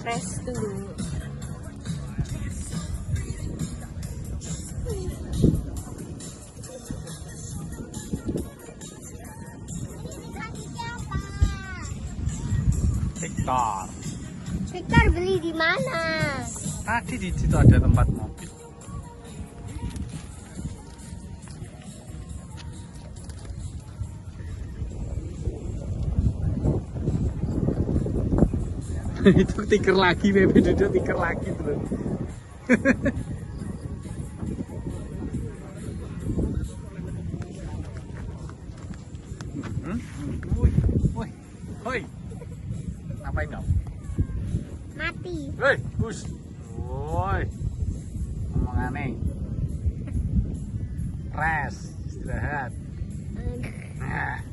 Fresh dulu. Victor. Victor beli di mana? Tadi di situ ada tempat mobil. Itu tiker lagi, Bebe duduk tiker lagi tuh. Woi, ngapain kamu? Mati. Woi, bus. Woi, ngomong aneh. Rest, istirahat. Nah.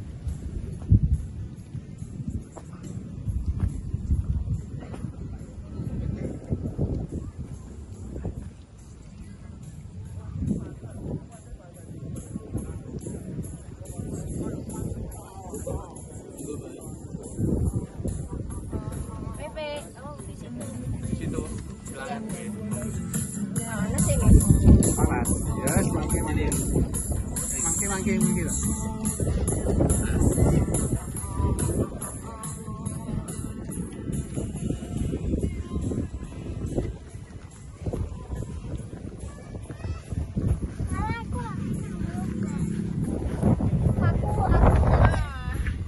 Pepe, kamu di situ. Situ, belakang. Mana sih? Panas. Ya, semakin makin. Makin.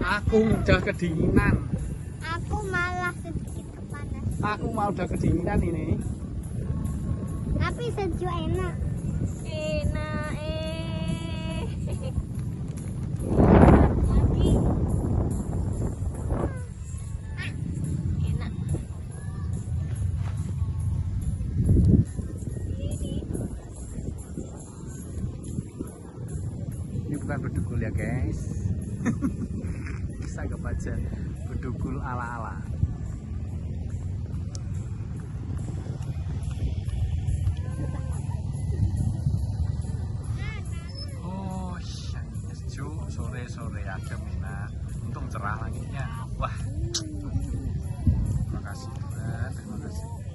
Aku udah kedinginan. Aku malah sedikit kepanasan. Aku mau udah kedinginan ini. Tapi sejuk enak. Enak Lagi. Enak. Ini bukan bedugul ya guys. Bisa anggap aja bedugul ala-ala. Oh iya, sejuk sore-sore adem enak. Untung cerah langitnya. Wah, terima kasih. Terima kasih.